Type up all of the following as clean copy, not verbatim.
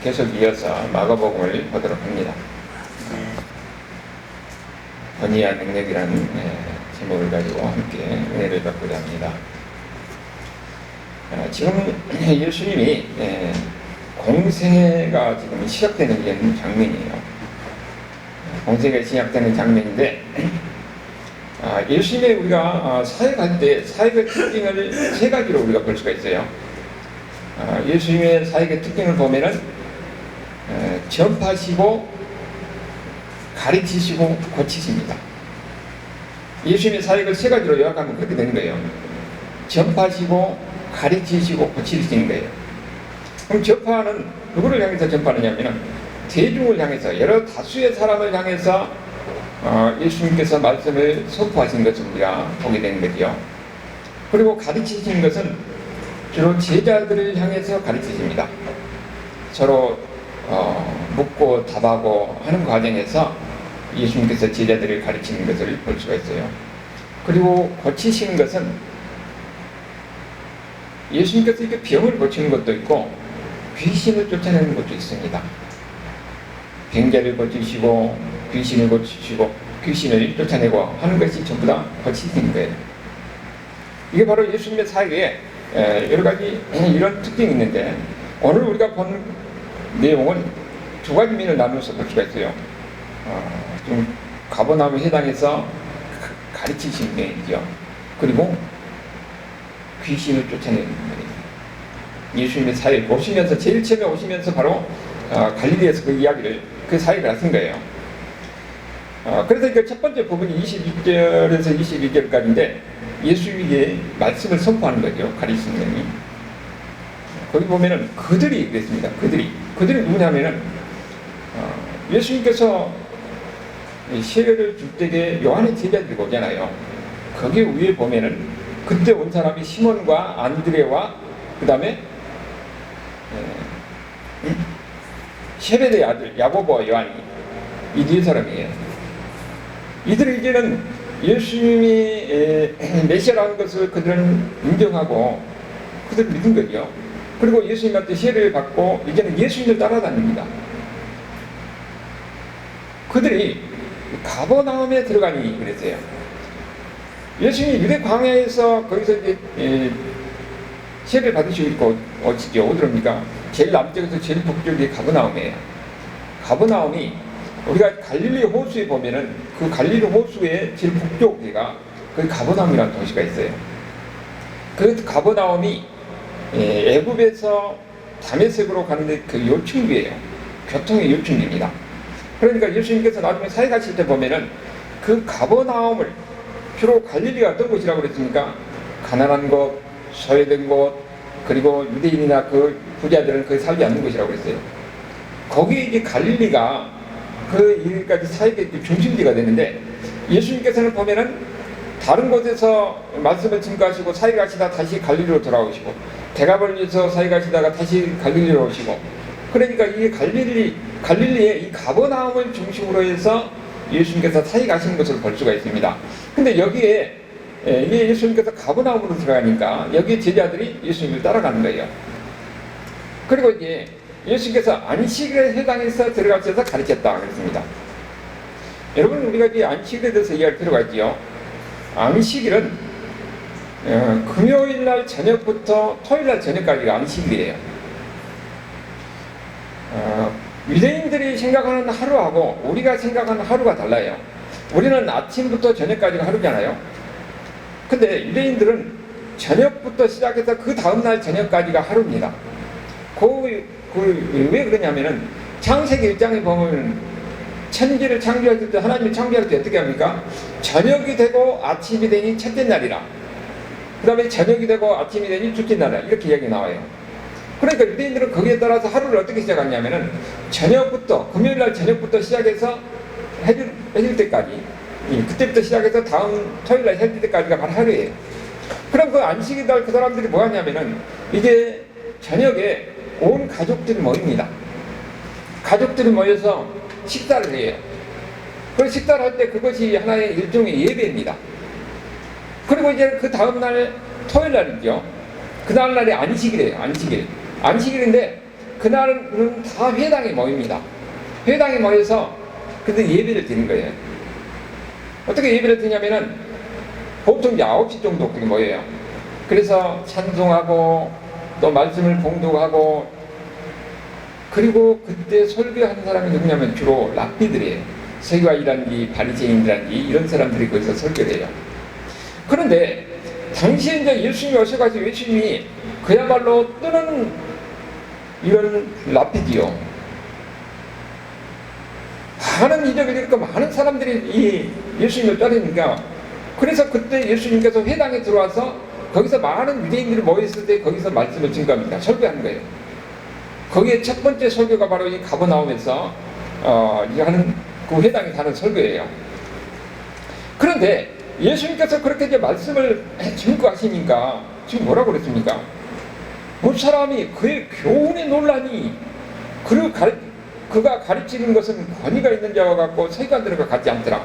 계속 이어서 마가복음을 보도록 합니다. 권위한 능력이라는 제목을 가지고 함께 은혜를 받고자 합니다. 지금 예수님이 공생애가 지금 시작되는 이런 장면이에요. 공생애가 시작되는 장면인데 예수님의 우리가 사역할 때 사역의 특징을 세 가지로 우리가 볼 수가 있어요. 예수님의 사역의 특징을 보면은 전파하시고 가르치시고 고치십니다. 예수님의 사역을 세 가지로 요약하면 그렇게 되는 거예요. 전파하시고 가르치시고 고치시는 거예요. 그럼 전파는 누구를 향해서 전파하느냐면 대중을 향해서, 여러 다수의 사람을 향해서 예수님께서 말씀을 선포하신 것을 우리가 보게 되는 거죠. 그리고 가르치시는 것은 주로 제자들을 향해서 가르치십니다. 서로 묻고 답하고 하는 과정에서 예수님께서 제자들을 가르치는 것을 볼 수가 있어요. 그리고 고치시는 것은 예수님께서 이렇게 병을 고치는 것도 있고 귀신을 쫓아내는 것도 있습니다. 병자를 고치시고 귀신을 고치시고 귀신을 쫓아내고 하는 것이 전부 다 고치시는 거예요. 이게 바로 예수님의 사역에 여러 가지 이런 특징이 있는데, 오늘 우리가 본 내용은 두 가지 면을 나누어서 볼 수가 있어요. 좀 가버나움에 해당해서 가르치시는 면이죠. 그리고 귀신을 쫓아내는 면이에요. 예수님의 사역 오시면서, 제일 처음에 오시면서 바로 갈릴리에서 그 이야기를, 그 사역을 하신 거예요. 그래서 그 첫 번째 부분이 21절에서 22절까지인데 예수님의 말씀을 선포하는 거죠. 가르치는 면이. 거기 보면은 그들이 그랬습니다. 그들이 누구냐면은 예수님께서 세례를 줄 때에 요한의 제자들이 오잖아요. 거기 위에 보면은 그때 온 사람이 시몬과 안드레와 그 다음에 세베대의 아들 야고보와 요한이 이 네 사람이에요. 이들은 이제는 예수님이 메시아라는 것을 그들은 인정하고 그들은 믿은 거죠. 그리고 예수님한테 세례를 받고 이제는 예수님을 따라다닙니다. 그들이 가버나움에 들어가니 그랬어요. 예수님이 유대 광야에서 거기서 이제 세례를 받으시고 있고 어디죠? 어디랍니까? 제일 남쪽에서 제일 북쪽이 가버나움이에요. 가버나움이 우리가 갈릴리 호수에 보면은 그 갈릴리 호수의 제일 북쪽에가 그 가버나움이라는 도시가 있어요. 그 가버나움이 애굽에서 다메섹으로 가는데 그 요충지예요. 교통의 요충지입니다. 그러니까 예수님께서 나중에 사역하실 때 보면은 그 가버나움을, 주로 갈릴리가 어떤 곳이라고 그랬습니까? 가난한 곳, 소외된 곳, 그리고 유대인이나 그 부자들은 거기 살지 않는 곳이라고 그랬어요. 거기에 이제 갈릴리가 그 일까지 사역의 중심지가 되는데, 예수님께서는 보면은 다른 곳에서 말씀을 증거하시고 사역하시다 다시 갈릴리로 돌아오시고, 대가벌리에서 사역하시다가 다시 갈릴리로 오시고, 그러니까 이 갈릴리의 이 가버나움을 중심으로 해서 예수님께서 사역하시는 것을 볼 수가 있습니다. 근데 여기에 예수님께서 가버나움으로 들어가니까 여기 제자들이 예수님을 따라가는 거예요. 그리고 이제 예수님께서 안식일에 해당해서 들어가셔서 가르쳤다 그랬습니다. 여러분, 우리가 이 안식일에 대해서 이해할 필요가 있지요. 안식일은 금요일날 저녁부터 토요일날 저녁까지가 안식일이에요. 유대인들이 생각하는 하루하고 우리가 생각하는 하루가 달라요. 우리는 아침부터 저녁까지가 하루잖아요. 근데 유대인들은 저녁부터 시작해서 그 다음날 저녁까지가 하루입니다. 왜 그러냐면은 창세기 1장에 보면 천지를 창조했을 때, 하나님이 창조할 때 어떻게 합니까? 저녁이 되고 아침이 되니 첫째 날이라, 그 다음에 저녁이 되고 아침이 되니 둘째 날이라, 이렇게 이야기 나와요. 그러니까 유대인들은 거기에 따라서 하루를 어떻게 시작하냐면은 저녁부터, 금요일날 저녁부터 시작해서 해질 때까지, 그때부터 시작해서 다음 토요일날 해질 때까지가 바로 하루예요. 그럼 그 안식일날 그 사람들이 뭐 하냐면은 이제 저녁에 온 가족들이 모입니다. 가족들이 모여서 식사를 해요. 그리고 식사를 할 때 그것이 하나의 일종의 예배입니다. 그리고 이제 그 다음날 토요일 날이죠. 그 다음날이 안식일이에요. 안식일인데 그날은 다 회당에 모입니다. 회당에 모여서 그들 예배를 드리는 거예요. 어떻게 예배를 드냐면은 보통 9시 정도 그렇게 모여요. 그래서 찬송하고 또 말씀을 봉독하고, 그리고 그때 설교하는 사람이 누구냐면 주로 랍비들이에요. 세관이라든지 바리새인이라든지 이런 사람들이 거기서 설교를 해요. 그런데 당시에 이제 예수님이 오셔가지고 예수님이 그야말로 뜨는 이런 랍비지요. 많은 이적을 일으켜 많은 사람들이 이 예수님을 따르니까, 그래서 그때 예수님께서 회당에 들어와서 거기서 많은 유대인들이 모였을 때 거기서 말씀을 증거합니다. 설교하는 거예요. 거기에 첫 번째 설교가 바로 이 가버나움에서 하는 그 회당에서 하는 설교예요. 그런데 예수님께서 그렇게 이제 말씀을 증거하시니까 지금 뭐라고 그랬습니까? 그 사람이 그의 교훈에 놀라니 그가 가르치는 것은 권위가 있는 자와 같고 서기관들과 같지 않더라.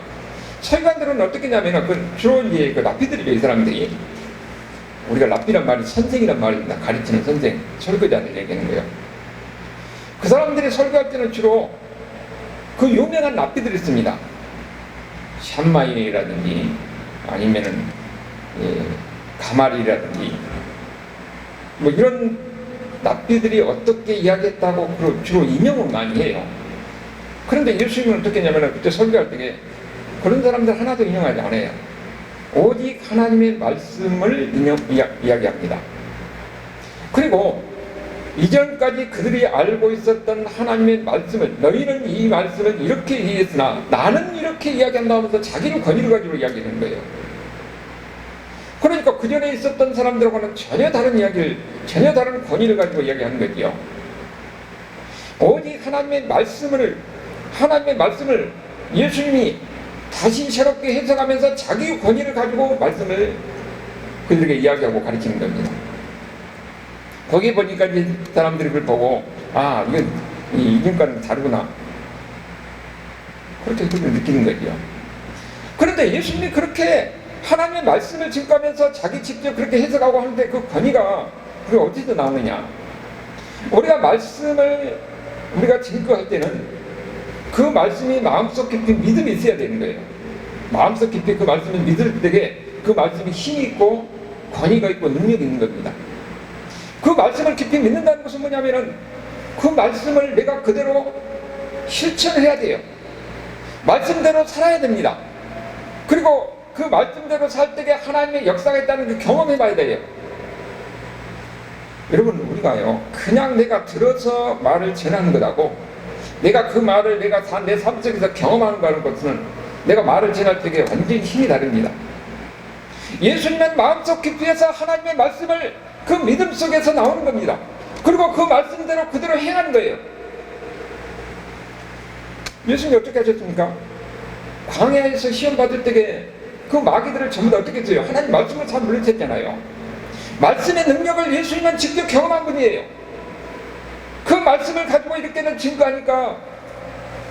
서기관들은 어떻게 하냐면 주로 이제 그 랍비들이죠. 이 사람들이, 우리가 랍비란 말이 선생이란 말입니다. 가르치는 선생, 설교자를 얘기하는 거예요. 그 사람들이 설교할 때는 주로 그 유명한 랍비들이 있습니다. 샴마이라든지 아니면은 가말이라든지 뭐 이런 랍비들이 어떻게 이야기했다고 주로 인용을 많이 해요. 그런데 예수님은 어떻게 했냐면 그때 설교할 때 그런 사람들 하나도 인용하지 않아요. 오직 하나님의 말씀을 이야기합니다. 그리고 이전까지 그들이 알고 있었던 하나님의 말씀을, 너희는 이 말씀을 이렇게 이해했으나 나는 이렇게 이야기한다 하면서 자기의 권위를 가지고 이야기하는 거예요. 그러니까 그 전에 있었던 사람들하고는 전혀 다른 이야기를, 전혀 다른 권위를 가지고 이야기하는 거지요. 오직 하나님의 말씀을 예수님이 다시 새롭게 해석하면서 자기의 권위를 가지고 말씀을 그들에게 이야기하고 가르치는 겁니다. 거기에 보니까 이제 사람들이 그걸 보고, 아, 이건 이전과는 다르구나, 그렇게 그걸 느끼는 거죠. 그런데 예수님이 그렇게 하나님의 말씀을 증거하면서 자기 직접 그렇게 해석하고 하는데 그 권위가 그게 어디서 나오느냐? 우리가 말씀을 우리가 증거할 때는 그 말씀이 마음속 깊이 믿음이 있어야 되는 거예요. 마음속 깊이 그 말씀을 믿을 때에 그 말씀이 힘이 있고 권위가 있고 능력이 있는 겁니다. 그 말씀을 깊이 믿는다는 것은 뭐냐면은 그 말씀을 내가 그대로 실천해야 돼요. 말씀대로 살아야 됩니다. 그리고 그 말씀대로 살 때에 하나님의 역사가 있다는 걸 경험해 봐야 돼요. 여러분, 우리가요 그냥 내가 들어서 말을 전하는 것하고 내가 그 말을 내가 내 삶 속에서 경험하는 거하는 것은 내가 말을 전할 때에 완전히 힘이 다릅니다. 예수님은 마음속 깊이에서 하나님의 말씀을 그 믿음 속에서 나오는 겁니다. 그리고 그 말씀대로 그대로 행하는 거예요. 예수님이 어떻게 하셨습니까? 광야에서 시험 받을 때에 그 마귀들을 전부 다 어떻게 했어요? 하나님 말씀을 잘 물리쳤잖아요. 말씀의 능력을 예수님은 직접 경험한 분이에요. 그 말씀을 가지고 이렇게는 증거하니까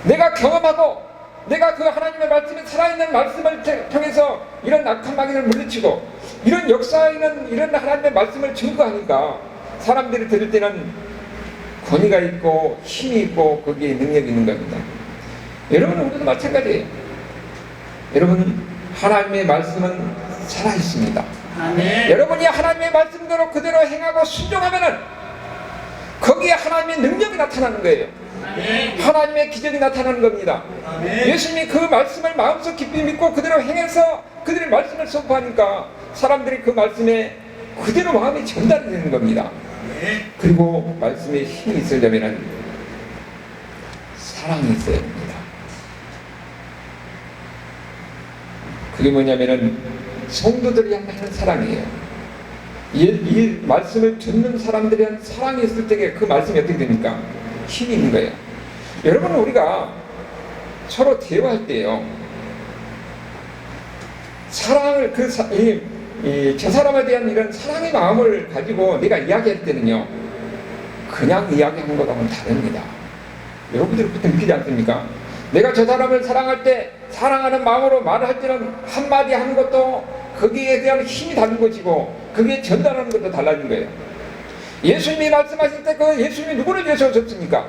내가 경험하고 내가 그 하나님의 말씀에 살아있는 말씀을 통해서 이런 악한 마귀를 물리치고 이런 역사에 있는 이런 하나님의 말씀을 증거하니까 사람들이 들을 때는 권위가 있고 힘이 있고 거기에 능력이 있는 겁니다. 여러분은 우리도 마찬가지예요. 여러분, 하나님의 말씀은 살아있습니다. 아멘. 여러분이 하나님의 말씀대로 그대로 행하고 순종하면은 거기에 하나님의 능력이 나타나는 거예요. 아멘. 하나님의 기적이 나타나는 겁니다. 아멘. 예수님이 그 말씀을 마음속 깊이 믿고 그대로 행해서 그들의 말씀을 선포하니까 사람들이 그 말씀에 그대로 마음이 전달이 되는 겁니다. 아멘. 그리고 말씀에 힘이 있으려면 사랑이 있어야 됩니다. 그게 뭐냐면은 성도들이 향하는 사랑이에요. 이 말씀을 듣는 사람들에 대한 사랑이 있을 때에 그 말씀이 어떻게 됩니까? 힘이 있는 거예요. 여러분, 우리가 서로 대화할 때요, 사랑을 저 사람에 대한 이런 사랑의 마음을 가지고 내가 이야기할 때는요, 그냥 이야기하는 것하고는 다릅니다. 여러분들이 그때 느끼지 않습니까? 내가 저 사람을 사랑할 때 사랑하는 마음으로 말을 할 때는 한마디 하는 것도 거기에 대한 힘이 다른 것이고 거기에 전달하는 것도 달라진 거예요. 예수님이 말씀하실 때 그 예수님이 누구를 위해서 오셨습니까?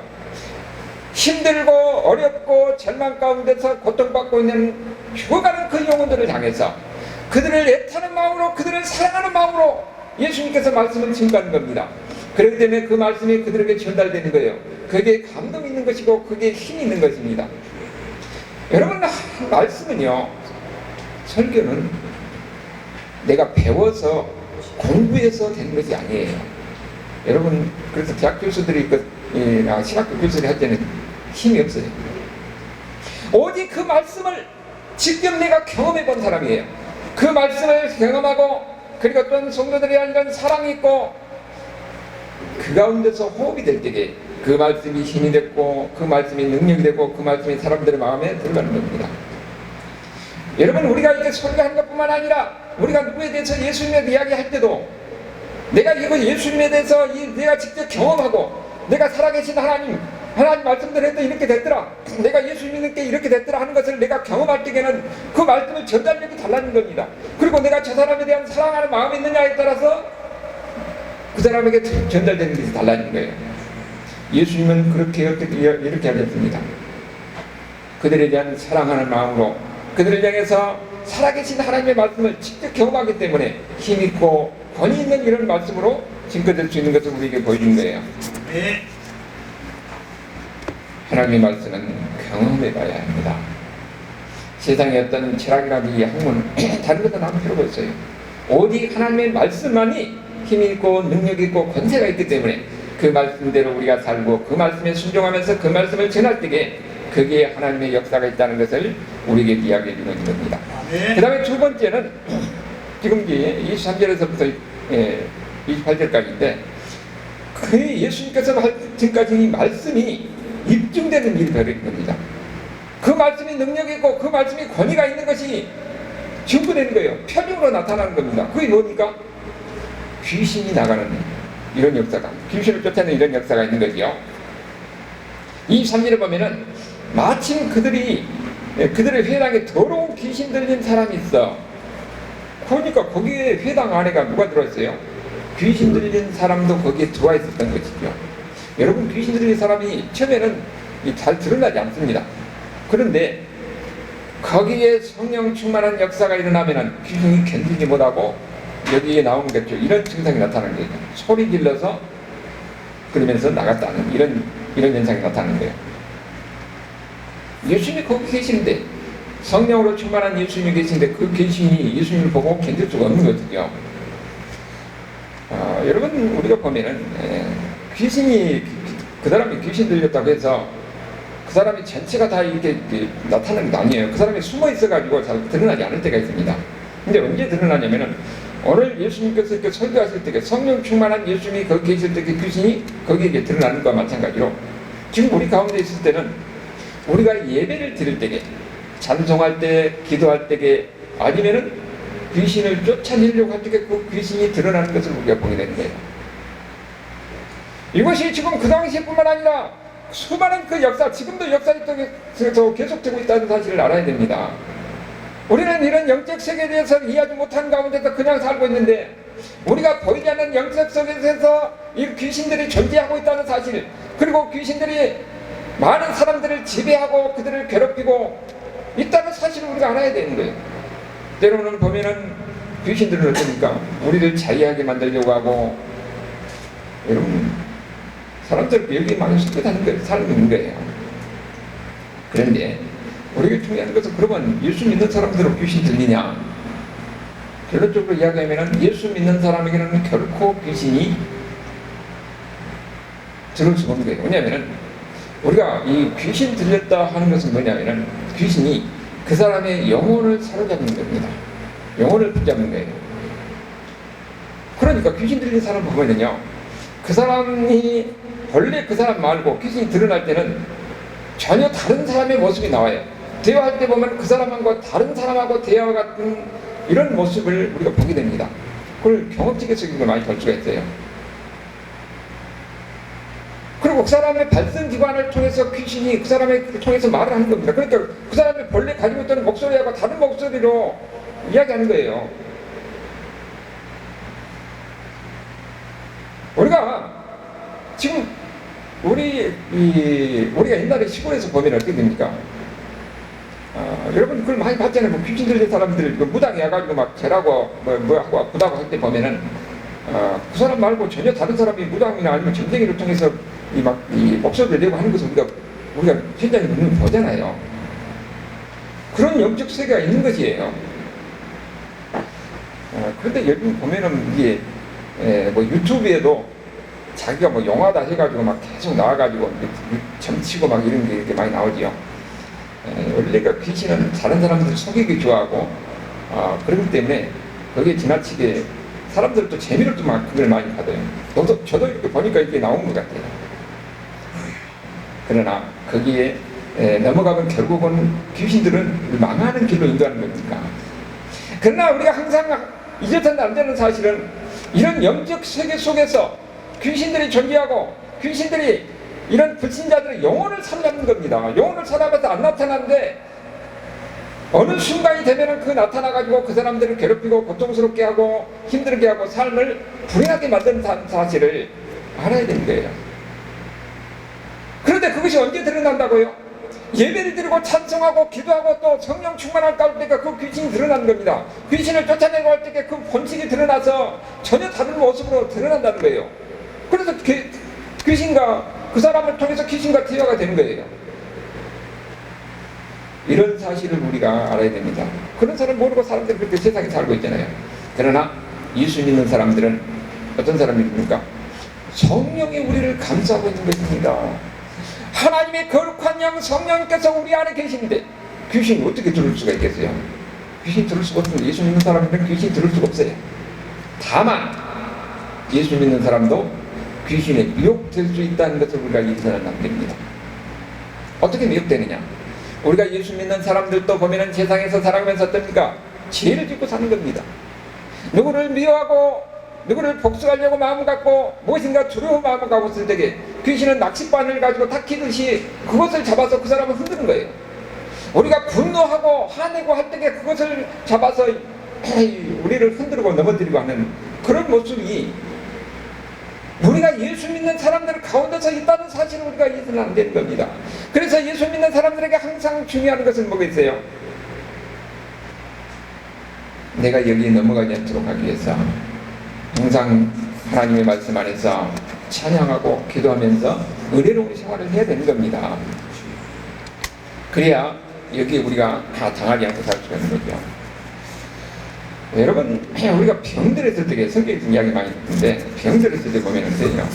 힘들고 어렵고 절망 가운데서 고통받고 있는 죽어가는 그 영혼들을 향해서 그들을 애타는 마음으로, 그들을 사랑하는 마음으로 예수님께서 말씀을 증거하는 겁니다. 그렇기 때문에 그 말씀이 그들에게 전달되는 거예요. 그게 감동이 있는 것이고 그게 힘이 있는 것입니다. 여러분, 말씀은요, 설교는 내가 배워서 공부해서 되는 것이 아니에요. 여러분, 그래서 대학 교수들이 신학교 교수들이 할 때는 힘이 없어요. 오직 그 말씀을 직접 내가 경험해 본 사람이에요. 그 말씀을 경험하고, 그리고 어떤 성도들에 대한 이런 사랑이 있고, 그 가운데서 호흡이 될 때에 그 말씀이 힘이 됐고, 그 말씀이 능력이 되고, 그 말씀이 사람들의 마음에 들어가는 겁니다. 여러분, 우리가 이렇게 설교하는 것뿐만 아니라 우리가 누구에 대해서 예수님에 대해 이야기할 때도 내가 이거 예수님에 대해서 내가 직접 경험하고, 내가 살아계신 하나님 말씀대로 했더니 이렇게 됐더라, 내가 예수 믿는 게 이렇게 됐더라 하는 것을 내가 경험할 때에는 그 말씀의 전달력이 달라진 겁니다. 그리고 내가 저 사람에 대한 사랑하는 마음이 있느냐에 따라서 그 사람에게 전달되는 것이 달라진 거예요. 예수님은 이렇게 하셨습니다. 그들에 대한 사랑하는 마음으로 그들을 향해서 살아계신 하나님의 말씀을 직접 경험하기 때문에 힘있고 권위 있는 이런 말씀으로 증거될 수 있는 것을 우리에게 보여준 거예요. 네. 하나님의 말씀은 경험해 봐야 합니다. 세상의 어떤 철학이라든지 학문 다른 것은 아무 필요가 없어요. 오직 하나님의 말씀만이 힘이 있고 능력이 있고 권세가 있기 때문에 그 말씀대로 우리가 살고 그 말씀에 순종하면서 그 말씀을 전할 때에 그게 하나님의 역사가 있다는 것을 우리에게 이야기해 주는 겁니다. 그 다음에 두 번째는 지금 이제 23절에서부터 28절까지인데 그 예수님께서 지금까지 이 말씀이 입증되는 일이 되는 겁니다. 그 말씀이 능력이 있고 그 말씀이 권위가 있는 것이 증거되는 거예요. 표적으로 나타나는 겁니다. 그게 뭡니까? 귀신이 나가는 이런 역사가, 귀신을 쫓아내는 이런 역사가 있는 거죠. 23절에 보면은 마침 그들의 회당에 더러운 귀신 들린 사람이 있어. 그러니까 거기에 회당 안에가 누가 들어있어요? 귀신 들린 사람도 거기에 들어와 있었던 것이죠. 여러분, 귀신 들린 사람이 처음에는 잘 드러나지 않습니다. 그런데 거기에 성령 충만한 역사가 일어나면은 귀신이 견디지 못하고 여기에 나오는 거죠. 이런 증상이 나타나는 거예요. 소리 질러서 그러면서 나갔다는 이런 현상이 나타나는 거예요. 예수님이 거기 계시는데, 성령으로 충만한 예수님이 계시는데 그 귀신이 예수님을 보고 견딜 수가 없는 거죠. 여러분, 우리가 보면은 귀신이 그 사람이 귀신 들렸다고 해서 그 사람이 전체가 다 이렇게 나타나는 게 아니에요. 그 사람이 숨어 있어가지고 잘 드러나지 않을 때가 있습니다. 근데 언제 드러나냐면은 오늘 예수님께서 이렇게 설교하실 때 성령 충만한 예수님이 거기 계실 때 그 귀신이 거기에 드러나는 것과 마찬가지로 지금 우리 가운데 있을 때는 우리가 예배를 드릴 때에, 찬송할 때, 기도할 때에, 아니면은 귀신을 쫓아내려고 할 때 그 귀신이 드러나는 것을 우리가 보게 되는 거예요. 이것이 지금 그 당시뿐만 아니라 수많은 그 역사, 지금도 역사에 계속되고 있다는 사실을 알아야 됩니다. 우리는 이런 영적 세계에 대해서 이해하지 못한 가운데서 그냥 살고 있는데, 우리가 보이지 않는 영적 세계에서 이 귀신들이 존재하고 있다는 사실, 그리고 귀신들이 많은 사람들을 지배하고 그들을 괴롭히고 있다는 사실을 우리가 알아야 되는 거예요. 때로는 보면은 귀신들은 어떻습니까? 우리를 자유하게 만들려고 하고, 여러분, 사람들 여기 많이 살고 있는 거예요. 그런데 우리가 중요한 것은, 그러면 예수 믿는 사람들은 귀신 들리냐? 결론적으로 이야기하면 예수 믿는 사람에게는 결코 귀신이 들을 수가 없는 거예요. 왜냐하면 우리가 이 귀신 들렸다 하는 것은 뭐냐면은 귀신이 그 사람의 영혼을 사로잡는 겁니다. 영혼을 붙잡는 거예요. 그러니까 귀신 들린 사람 보면은요, 그 사람이 원래 그 사람 말고 귀신이 드러날 때는 전혀 다른 사람의 모습이 나와요. 대화할 때 보면 그 사람하고 다른 사람하고 대화와 같은 이런 모습을 우리가 보게 됩니다. 그걸 경험적인 걸 많이 볼 수가 있어요. 그리고 그 사람의 발성기관을 통해서 귀신이 그 사람을 통해서 말을 하는 겁니다. 그러니까 그 사람이 본래 가지고 있던 목소리하고 다른 목소리로 이야기하는 거예요. 우리가 지금 우리가 옛날에 시골에서 보면 어떻게 됩니까? 여러분 그걸 많이 봤잖아요. 뭐 귀신 들린 사람들 그 무당이 와가지고 막 절하고 뭐 하고 아프다고 할 때 보면은 그 사람 말고 전혀 다른 사람이 무당이나 아니면 점쟁이를 통해서 이 목소리를 내고 하는 것을 우리가 현장에 눈을 보잖아요. 그런 영적 세계가 있는 것이에요. 그런데 여기 보면은 이게 뭐 유튜브에도 자기가 뭐 영화다 해가지고 막 계속 나와가지고 점치고 막 이런 게 이렇게 많이 나오지요. 원래가 귀신은 다른 사람들을 속이기 좋아하고 그렇기 때문에 거기에 지나치게 사람들도 재미를 또 막 그걸 많이 받아요. 저도 이렇게 보니까 이렇게 나온 것 같아요. 그러나 거기에 넘어가면 결국은 귀신들은 망하는 길로 인도하는 거니까. 그러나 우리가 항상 잊어서는 안 되는 사실은 이런 영적 세계 속에서 귀신들이 존재하고 귀신들이 이런 불신자들의 영혼을 살려는 겁니다. 영혼을 살아가서 안 나타나는데 어느 순간이 되면은 그 나타나가지고 그 사람들을 괴롭히고 고통스럽게 하고 힘들게 하고 삶을 불행하게 만드는 사실을 알아야 되는 거예요. 그런데 그것이 언제 드러난다고요? 예배를 드리고 찬송하고 기도하고 또 성령 충만할 때가 그 귀신이 드러나는 겁니다. 귀신을 쫓아내고 할 때 그 본질이 드러나서 전혀 다른 모습으로 드러난다는 거예요. 그래서 귀신과 그 사람을 통해서 귀신과 대화가 되는 거예요. 이런 사실을 우리가 알아야 됩니다. 그런 사람 모르고 사람들이 그렇게 세상에 살고 있잖아요. 그러나 예수 믿는 사람들은 어떤 사람입니까? 성령이 우리를 감싸고 있는 것입니다. 하나님의 거룩한 영 성령께서 우리 안에 계시는데 귀신이 어떻게 들을 수가 있겠어요? 귀신 들을 수가 없습니다. 예수 믿는 사람들은 귀신 들을 수가 없어요. 다만 예수 믿는 사람도 귀신에 미혹될 수 있다는 것을 우리가 잊어서는 안 됩니다. 어떻게 미혹되느냐? 우리가 예수 믿는 사람들도 보면은 세상에서 살아가면서 어떻습니까? 죄를 짓고 사는 겁니다. 누구를 미워하고 누구를 복수하려고 마음을 갖고 무엇인가 두려운 마음을 갖고 있을 때에 귀신은 낚싯바늘 가지고 탁히듯이 그것을 잡아서 그 사람을 흔드는 거예요. 우리가 분노하고 화내고 할 때에 그것을 잡아서 우리를 흔들고 넘어뜨리고 하는 그런 모습이 우리가 예수 믿는 사람들 가운데서 있다는 사실을 우리가 잊어서는 안 되는 겁니다. 그래서 예수 믿는 사람들에게 항상 중요한 것은 뭐겠어요? 내가 여기에 넘어가지 않도록 하기 위해서 항상 하나님의 말씀 안에서 찬양하고 기도하면서 은혜로운 생활을 해야 되는 겁니다. 그래야 여기에 우리가 다 당하지 않고 살 수가 있는 거죠. 여러분, 우리가 병들었을 때 성경에 이야기 많이 듣는데 병들었을 때 보면 어때요?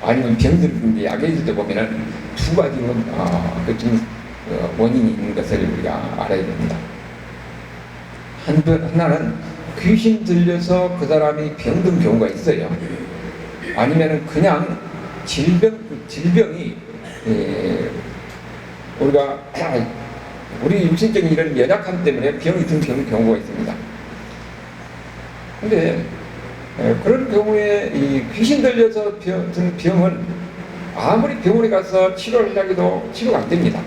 아니면 병들었는데 약해질 때 보면은 두 가지 원인이 있는 것을 우리가 알아야 됩니다. 하나는 귀신 들려서 그 사람이 병든 경우가 있어요. 아니면은 그냥 질병이 우리 육신적인 이런 연약함 때문에 병이 든 경우가 있습니다. 근데 그런 경우에 이 귀신 들려서 든 병은 아무리 병원에 가서 치료를 하려고 치료가 안 됩니다.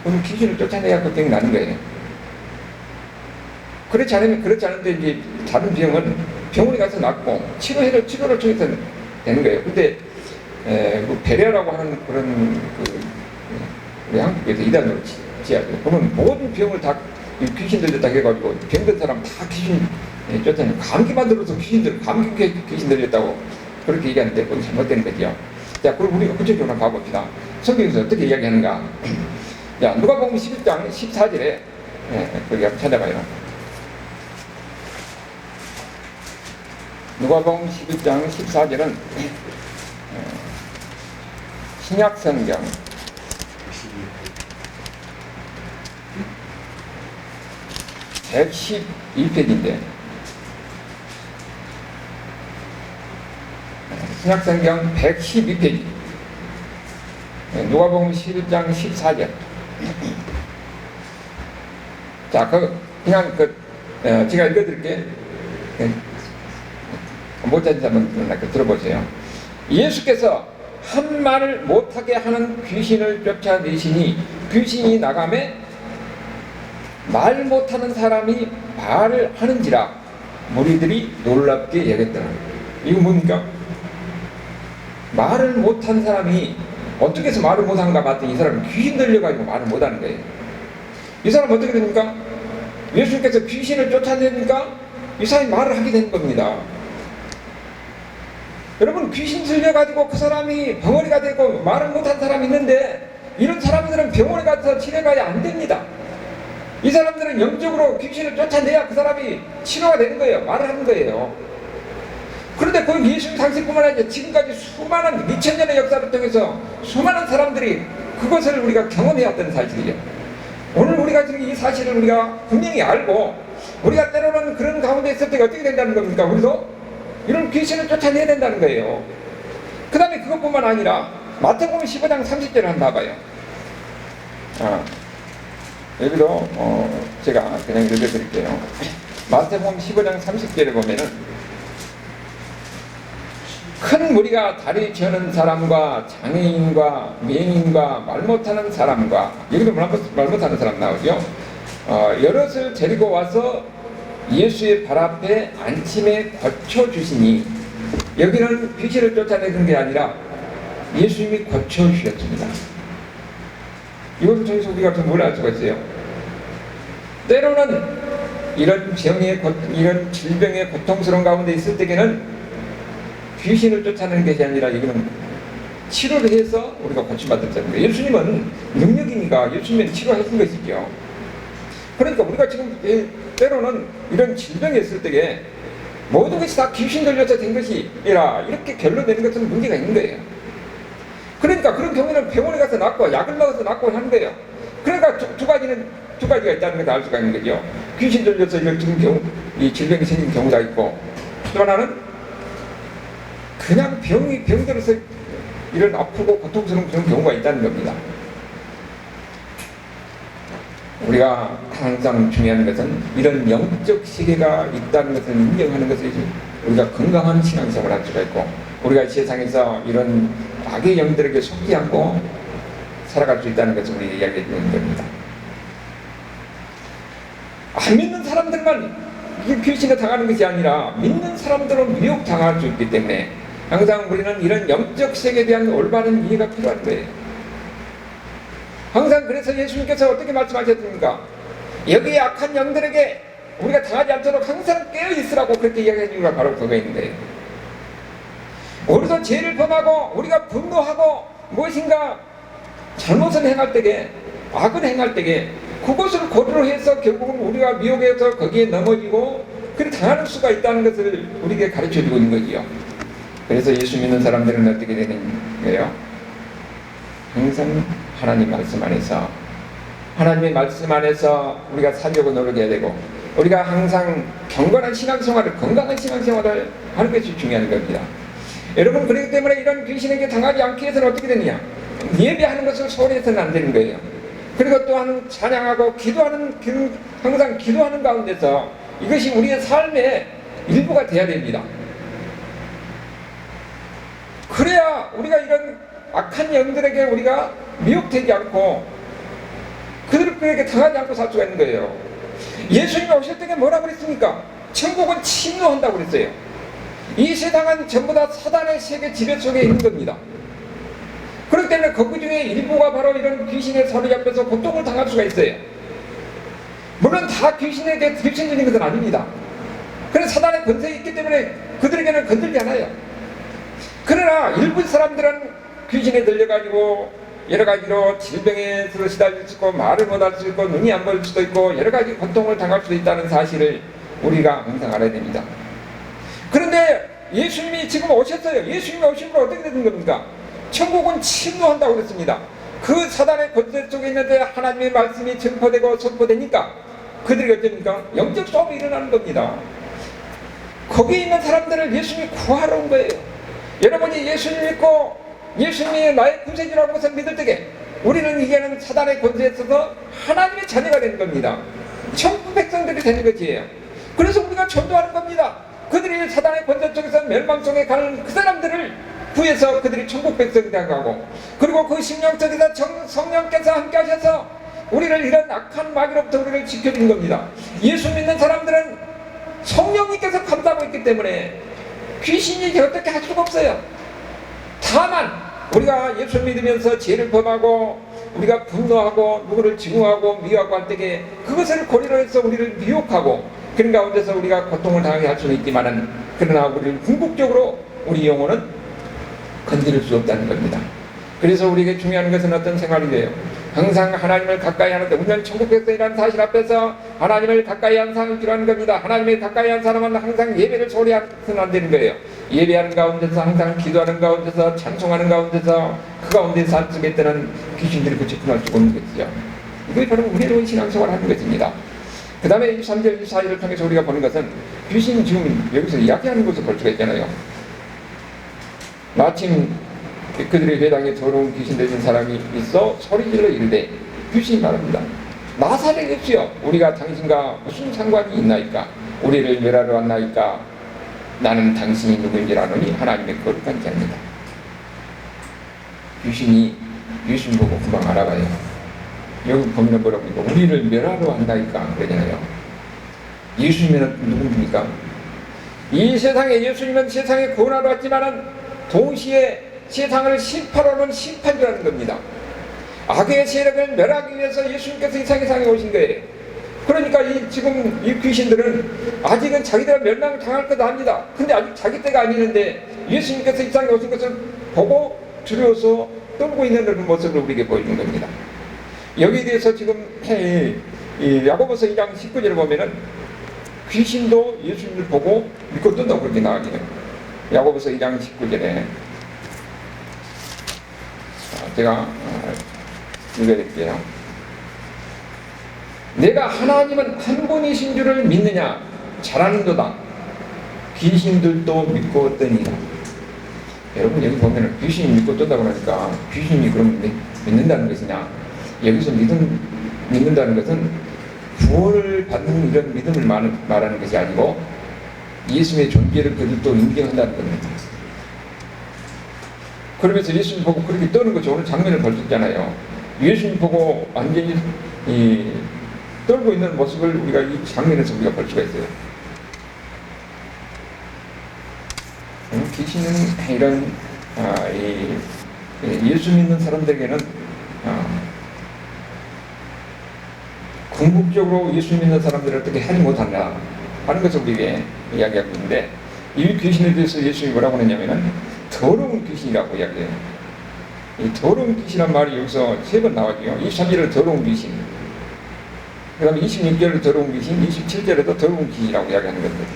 그럼 귀신을 쫓아내야 그 병이 나는 거예요. 그렇지 않은데 이제 다른 병은 병원에 가서 낫고 치료를 통해서 되는 거예요. 근데 그 배려라고 하는 그런 우리 한국에서 이단으로 지어야죠. 그러면 모든 병을 다 귀신 들렸다 해가지고 병든 사람 다 귀신 쫓아내고 감기만 들어서 감기 귀신 들렸다고 그렇게 얘기하는데 그건 잘못된 거죠. 자, 그럼 우리가 구체적으로 가봅시다. 성경에서 어떻게 이야기하는가? 자, 누가복음 11장 14절에 거기 한번 찾아봐요. 누가복음 11장 14절은 신약성경 112페이지인데 신약성경 112페이지 누가복음 11장 14절. 자, 그냥 제가 읽어드릴게. 못 찾은 사람은 들어보세요. 예수께서 한 말을 못하게 하는 귀신을 쫓아내시니 귀신이 나가매 말 못하는 사람이 말을 하는지라 무리들이 놀랍게 여겼더라. 이거 뭡니까? 말을 못한 사람이 어떻게 해서 말을 못한가 봤더니 이 사람은 귀신 들려가지고 말을 못하는 거예요. 이 사람 어떻게 됩니까? 예수님께서 귀신을 쫓아내니까 이 사람이 말을 하게 되는 겁니다. 여러분, 귀신 들려가지고 그 사람이 벙어리가 되고 말을 못한 사람이 있는데 이런 사람들은 병원에 가서 치료가야 안 됩니다. 이 사람들은 영적으로 귀신을 쫓아내야 그 사람이 치료가 되는 거예요. 말을 하는 거예요. 그런데 그 예수님 상식뿐만 아니라 지금까지 수많은 2000년의 역사를 통해서 수많은 사람들이 그것을 우리가 경험해왔던 사실이죠. 오늘 우리가 지금 이 사실을 우리가 분명히 알고 우리가 때로는 그런 가운데 있을 때 어떻게 된다는 겁니까? 우리도 이런 귀신을 쫓아내야 된다는 거예요. 그 다음에 그것뿐만 아니라 마태복음 15장 30절을 한번 봐봐요. 여기도 제가 그냥 읽어드릴게요. 마태복음 15장 30절에 보면은 큰 무리가 다리 저는 사람과 장애인과 맹인과 말 못하는 사람과, 여기도 말 못하는 사람 나오죠. 여럿을 데리고 와서 예수의 발 앞에 안침에 거쳐주시니, 여기는 귀신을 쫓아내는 게 아니라 예수님이 고쳐주셨습니다. 이것을 통해서 우리가 좀 뭘 알 수가 있어요. 때로는 이런 이런 질병의 고통스러운 가운데 있을 때에는 귀신을 쫓아내는 것이 아니라 이거는 치료를 해서 우리가 고침받았다는 거예요. 예수님은 능력이니까 예수님은 치료하신 것이죠. 그러니까 우리가 지금 때로는 이런 질병이 있을 때에 모든 것이 다 귀신 들려서 된 것이라 이렇게 결론내는 것은 문제가 있는 거예요. 그러니까 그런 경우에는 병원에 가서 낫고 약을 먹어서 낫고 하는 거예요. 그러니까 두 가지가 있다는 걸 알 수가 있는 거죠. 귀신 들려서 이런 이 질병이 생긴 경우가 있고, 또 하나는 그냥 병들어서 이런 아프고 고통스러운 그런 경우가 있다는 겁니다. 우리가 항상 중요한 것은 이런 영적 시계가 있다는 것을 인정하는 것이 우리가 건강한 신앙생활을 할 수가 있고, 우리가 세상에서 이런 악의 영들에게 속지 않고 살아갈 수 있다는 것을 우리에게 이야기해 주는 겁니다. 안 믿는 사람들만 귀신에 당하는 것이 아니라 믿는 사람들은 미혹당할 수 있기 때문에 항상 우리는 이런 영적 세계에 대한 올바른 이해가 필요한 거예요. 항상 그래서 예수님께서 어떻게 말씀하셨습니까? 여기 악한 영들에게 우리가 당하지 않도록 항상 깨어있으라고 그렇게 이야기해 주는 게 바로 그거 있는 거예요. 우리도 죄를 범하고 우리가 분노하고 무엇인가 잘못을 행할 때에, 악을 행할 때에 그것을 고려로 해서 결국은 우리가 미혹해서 거기에 넘어지고 그렇게 당하는 수가 있다는 것을 우리에게 가르쳐 주고 있는 거지요. 그래서 예수 믿는 사람들은 어떻게 되는 거예요? 항상 하나님 말씀 안에서, 하나님의 말씀 안에서 우리가 살려고 노력해야 되고, 우리가 항상 경건한 신앙생활을, 건강한 신앙생활을 하는 것이 중요한 겁니다. 여러분, 그렇기 때문에 이런 귀신에게 당하지 않기 위해서는 어떻게 되느냐? 예배하는 것을 소홀히 해서는 안 되는 거예요. 그리고 또한 찬양하고 항상 기도하는 가운데서 이것이 우리의 삶의 일부가 되어야 됩니다. 그래야 우리가 이런 악한 영들에게 우리가 미혹되지 않고 그들에게 당하지 않고 살 수가 있는 거예요. 예수님이 오실 때에 뭐라고 그랬습니까? 천국은 침노한다고 그랬어요. 이 세상은 전부 다 사단의 세계 지배 속에 있는 겁니다. 그렇기 때문에 그 중에 일부가 바로 이런 귀신에 사로잡혀서 고통을 당할 수가 있어요. 물론 다 귀신에게 들이친다는 것은 아닙니다. 그래서 사단의 권세가 있기 때문에 그들에게는 건들지 않아요. 그러나 일부 사람들은 귀신에 들려가지고 여러 가지로 질병에 시달릴 수 있고, 말을 못할 수 있고, 눈이 안 보일 수도 있고, 여러 가지 고통을 당할 수도 있다는 사실을 우리가 항상 알아야 됩니다. 그런데 예수님이 지금 오셨어요. 예수님이 오신 건 어떻게 되는 겁니까? 천국은 침노한다고 그랬습니다. 그 사단의 권세 속에 있는데 하나님의 말씀이 증포되고 선포되니까 그들이 어떻습니까? 영적 싸움이 일어나는 겁니다. 거기 있는 사람들을 예수님이 구하러 온 거예요. 여러분이 예수님 믿고 예수님이 나의 구세주라는 것을 믿을 때에 우리는 이제는 사단의 권세에 있어서 하나님의 자녀가 되는 겁니다. 천국 백성들이 되는 것이에요. 그래서 우리가 전도하는 겁니다. 그들이 사단의 권세 속에서 멸망성에 가는 그 사람들을 구해서 그들이 천국 백성이 되어가고, 그리고 그 심령 속에서 성령께서 함께 하셔서 우리를 이런 악한 마귀로부터 우리를 지켜주는 겁니다. 예수 믿는 사람들은 성령님께서 감당하고 있기 때문에 귀신이 어떻게 할 수가 없어요. 다만 우리가 예수를 믿으면서 죄를 범하고 우리가 분노하고 누구를 증오하고 미워하고 할 때에 그것을 고리로 해서 우리를 미혹하고 그런 가운데서 우리가 고통을 당하게 할 수는 있지만은 그러나 우리를 궁극적으로 우리 영혼은 건드릴 수 없다는 겁니다. 그래서 우리에게 중요한 것은 어떤 생활이에요? 항상 하나님을 가까이 하는데 우리는 천국 백성이라는 사실 앞에서 하나님을 가까이 하는 사람을 필요한 겁니다. 하나님을 가까이 하는 사람은 항상 예배를 소홀히 해서는 안 되는 거예요. 예배하는 가운데서 항상 기도하는 가운데서 찬송하는 가운데서 그 가운데서 안 쓰게 되는 귀신들이 그치품할 수 없는 것이죠. 이게 바로 우리의 신앙생활을 하는 것입니다. 그 다음에 23절 24절을 통해서 우리가 보는 것은 귀신 지금 여기서 이야기하는 것을 볼 수가 있잖아요. 마침 그들의 회당에 더러운 귀신 들린 사람이 있어 소리질러 이르되 귀신이 말합니다. 나사렛 예수여 우리가 당신과 무슨 상관이 있나이까? 우리를 멸하러 왔나이까? 나는 당신이 누구인지 아노니 하나님의 거룩한 자입니다. 귀신이 귀신 보고 금방 알아봐요. 여기 보면 뭐라고 합니까? 우리를 멸하러 왔나이까? 그러잖아요. 예수님은 누구입니까? 이 세상에 예수님은 세상에 구원하러 왔지만은 동시에 세상을 심판하는 심판주라는 겁니다. 악의 세력을 멸하기 위해서 예수님께서 이 세상에 오신 거예요. 그러니까 지금 이 귀신들은 아직은 자기들은 멸망을 당할 거다 합니다. 근데 아직 자기 때가 아니는데 예수님께서 이 세상에 오신 것을 보고 두려워서 떨고 있는 그런 모습을 우리에게 보여준 겁니다. 여기에 대해서 지금 이 야고보서 2장 19절을 보면은 귀신도 예수님을 보고 믿고 뜬다고 그렇게 나와요. 야고보서 2장 19절에 제가 읽어드릴게요. 내가 하나님은 한 분이신 줄을 믿느냐? 잘하는도다. 귀신들도 믿고 뜨니라. 여러분 여기 보면 귀신이 믿고 뜬다고 하니까 귀신이 그럼 믿는다는 것이냐? 여기서 믿는다는 것은 구원을 받는 이런 믿음을 말하는 것이 아니고 예수님의 존재를 그들도 인정한다는 겁니다. 그러면서 예수님 보고 그렇게 떠는 거죠. 오늘 장면을 볼 수 있잖아요. 예수님 보고 완전히 떨고 있는 모습을 우리가 이 장면에서 우리가 볼 수가 있어요. 귀신은 이런 예수 믿는 사람들에게는 궁극적으로 예수 믿는 사람들을 어떻게 하지 못한다 하는 것을 우리에게 이야기하고 있는데 이 귀신에 대해서 예수님이 뭐라고 하느냐면은 더러운 귀신이라고 이야기해요. 이 더러운 귀신이란 말이 여기서 3번 나와죠. 23절에 더러운 귀신, 그 다음에 26절에 더러운 귀신, 27절에도 더러운 귀신이라고 이야기하는 겁니다.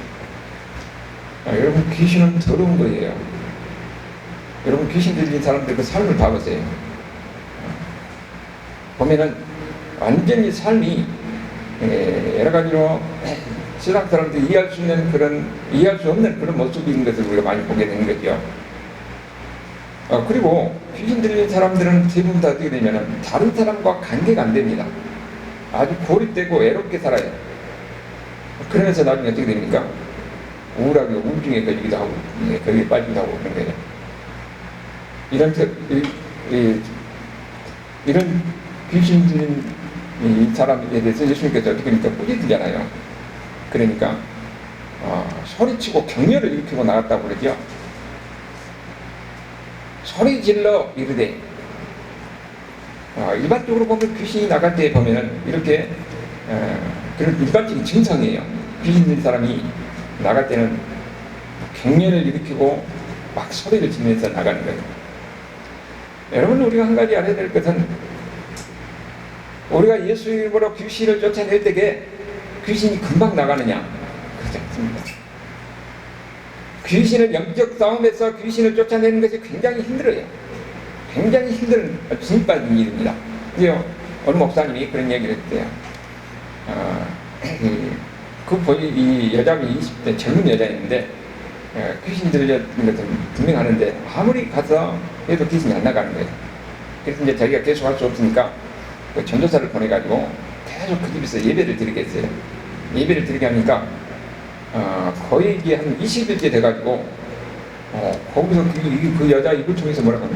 여러분 귀신은 더러운 거예요. 여러분 귀신 들린 사람들 그 삶을 봐보세요. 보면은 완전히 삶이 여러 가지로 세상 사람들이 이해할 수 없는 그런 모습인 것을 우리가 많이 보게 되는 거죠. 그리고 귀신 들린 사람들은 대부분 다 어떻게 되냐면 다른 사람과 관계가 안 됩니다. 아주 고립되고 외롭게 살아요. 그러면서 나중에 어떻게 됩니까? 우울하게 우울증에 걸리기도 하고 거기에 빠지기도 하고 그런 거예요. 이런 귀신 들린 이 사람에 대해서 예수님께서 어떻게 하니까 꾸짖잖아요. 그러니까 소리치고 격려를 일으키고 나갔다고 그러죠. 소리 질러 이르되 일반적으로 보면 귀신이 나갈 때 보면은 이렇게 그런 일반적인 증상이에요. 귀신 들린 사람이 나갈 때는 격려를 일으키고 막 소리를 지르면서 나가는 거예요. 여러분 우리가 한 가지 알아야 될 것은 우리가 예수 이름으로 귀신을 쫓아낼 때에 귀신이 금방 나가느냐? 그렇지 않습니다. 귀신을 영적 싸움에서 귀신을 쫓아내는 것이 굉장히 힘들어요. 굉장히 힘든 힘 빠진 일입니다. 이제 어느 목사님이 그런 얘기를 했대요. 이 여자가 20대 젊은 여자였는데 귀신 들렸는 것은 분명하는데 아무리 가서 해도 귀신이 안 나가는 거예요. 그래서 이제 자기가 계속 할 수 없으니까 그 전도사를 보내가지고 계속 그 집에서 예배를 드리게 했어요. 예배를 드리게 하니까 거의 이게 한 20일째 돼가지고 거기서 그 여자 입을 통해서 뭐라고 하냐,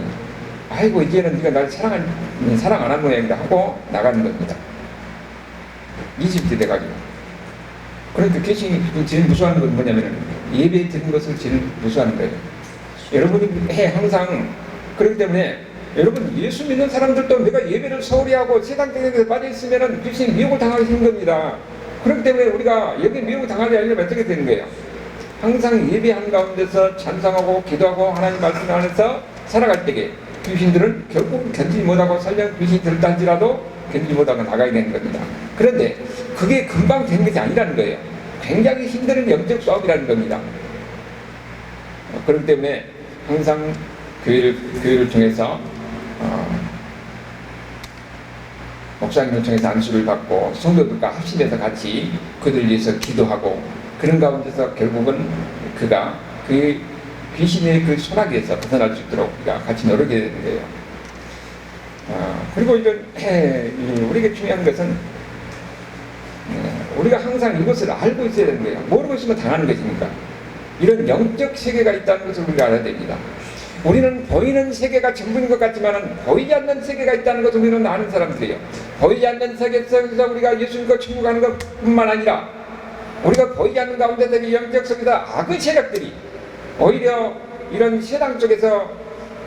아이고 이제는 네가 날 사랑 안 한 모양이다 하고 나가는 겁니다. 20일째 돼가지고. 그러니까 귀신이 제일 무서워하는 건 뭐냐면 예배 드린 것을 제일 무서워하는 거예요. 여러분이 항상 그렇기 때문에 여러분, 예수 믿는 사람들도 내가 예배를 소홀히 하고 세상적인 것에 빠져 있으면 귀신이 미혹을 당하기 힘든 겁니다. 그렇기 때문에 우리가 여기 미혹을 당하지 않으려면 어떻게 되는 거예요? 항상 예배하는 가운데서 찬송하고 기도하고 하나님 말씀 안에서 살아갈 때에 귀신들은 결국 견디지 못하고 설령 귀신이 들다 할지라도 견디지 못하고 나가야 되는 겁니다. 그런데 그게 금방 되는 것이 아니라는 거예요. 굉장히 힘든 영적 싸움이라는 겁니다. 그렇기 때문에 항상 교회를 통해서 목사님을 통해서 안수를 받고 성도들과 합심해서 같이 그들을 위해서 기도하고 그런 가운데서 결국은 그가 그 귀신의 그 소나기에서 벗어날 수 있도록 우리가 같이 노력해야 되는 거예요. 그리고 이런 우리에게 중요한 것은 우리가 항상 이것을 알고 있어야 되는 거예요. 모르고 있으면 당하는 것이니까. 이런 영적 세계가 있다는 것을 우리가 알아야 됩니다. 우리는 보이는 세계가 전부인 것 같지만 보이지 않는 세계가 있다는 것을 우리는 아는 사람들이에요. 보이지 않는 세계 속에서 우리가 예수 믿고 천국 가는 것뿐만 아니라 우리가 보이지 않는 가운데서 영적 속에서 악의 세력들이 오히려 이런 세상 쪽에서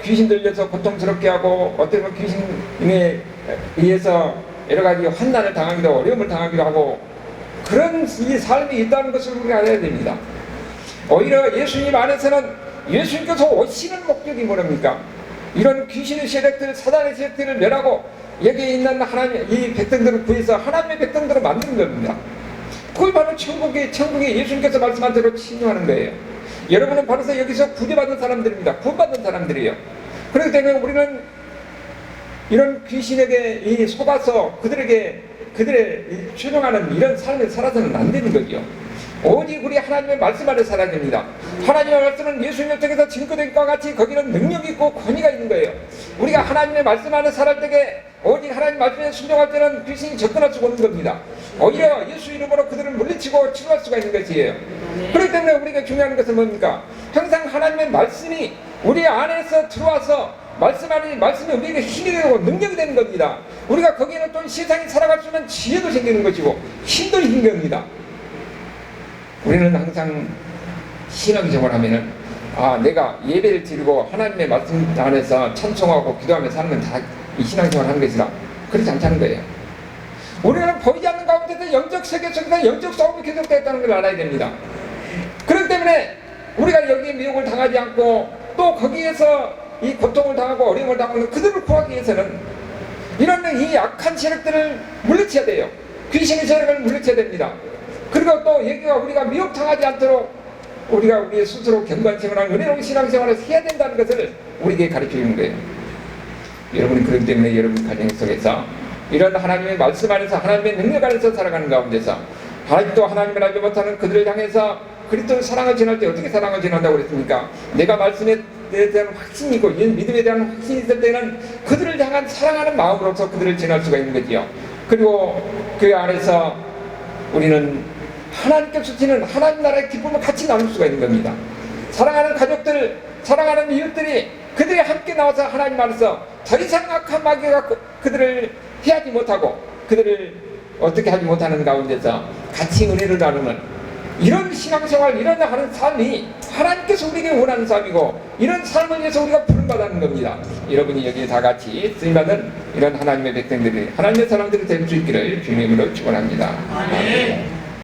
귀신 들려서 고통스럽게 하고 어떤 귀신에 의해서 여러 가지 환난을 당하기도 어려움을 당하기도 하고 그런 이 삶이 있다는 것을 우리가 알아야 됩니다. 오히려 예수님 안에서는 예수님께서 오시는 목적이 뭐랍니까? 이런 귀신의 세력들, 사단의 세력들을 멸하고 여기에 있는 하나님, 이 백성들을 구해서 하나님의 백성들을 만드는 겁니다. 그걸 바로 천국에 예수님께서 말씀한 대로 치유하는 거예요. 여러분은 바로 여기서 구제받은 사람들입니다. 구원받은 사람들이에요. 그렇기 때문에 우리는 이런 귀신에게 속아서 그들의 추종하는 이런 삶을 살아서는 안 되는 거죠. 오직 우리 하나님의 말씀 안에 살아야 됩니다. 하나님의 말씀은 예수님을 통해서 증거된 것과 같이 거기는 능력이 있고 권위가 있는 거예요. 우리가 하나님의 말씀 안에 살할 때에 오직 하나님 말씀에 순종할 때는 귀신이 접근할 수가 없는 겁니다. 오히려 예수 이름으로 그들을 물리치고 치료할 수가 있는 것이에요. 그렇기 때문에 우리가 중요한 것은 뭡니까? 항상 하나님의 말씀이 우리 안에서 들어와서 말씀이 우리에게 힘이 되고 능력이 되는 겁니다. 우리가 거기에는 또 세상에 살아갈 수 있는 지혜도 생기는 것이고 힘도 있는 겁니다. 우리는 항상 신앙생활 하면은 내가 예배를 드리고 하나님의 말씀 안에서 찬송하고 기도하며 사는 건 다 이 신앙생활 하는 것이라 그렇지 않다는 거예요. 우리는 보이지 않는 가운데서 영적 세계 속에서 영적 싸움이 계속되었다는 걸 알아야 됩니다. 그렇기 때문에 우리가 여기에 미혹을 당하지 않고 또 거기에서 이 고통을 당하고 어려움을 당하고 그들을 구하기 위해서는 이런 이 약한 세력들을 물리쳐야 돼요. 귀신의 세력을 물리쳐야 됩니다. 그리고 또 여기가 우리가 미혹당하지 않도록 우리가 우리 스스로 경건생활하는 은혜로운 신앙생활을 해야 된다는 것을 우리에게 가르쳐주는 거예요. 여러분은 그렇기 때문에 여러분 가정 속에서 이런 하나님의 말씀 안에서 하나님의 능력 안에서 살아가는 가운데서 아직도 하나님을 알지 못하는 그들을 향해서 그리스도의 사랑을 전할 때 어떻게 사랑을 전한다고 그랬습니까? 내가 말씀에 대한 확신이 있고 믿음에 대한 확신이 있을 때는 그들을 향한 사랑하는 마음으로서 그들을 전할 수가 있는 거지요. 그리고 그 안에서 우리는 하나님께서 주시는 하나님 나라의 기쁨을 같이 나눌 수가 있는 겁니다. 사랑하는 가족들, 사랑하는 이웃들이 그들이 함께 나와서 하나님 안에서 더 이상 악한 마귀가 그들을 해하지 못하고 그들을 어떻게 하지 못하는 가운데서 같이 은혜를 나누는 이런 신앙생활, 이런 하는 삶이 하나님께서 우리에게 원하는 삶이고 이런 삶을 위해서 우리가 부름받는 겁니다. 여러분이 여기 다 같이 쓰임받는 이런 하나님의 백성들이 하나님의 사람들이 될 수 있기를 주님으로 축원합니다. 아멘.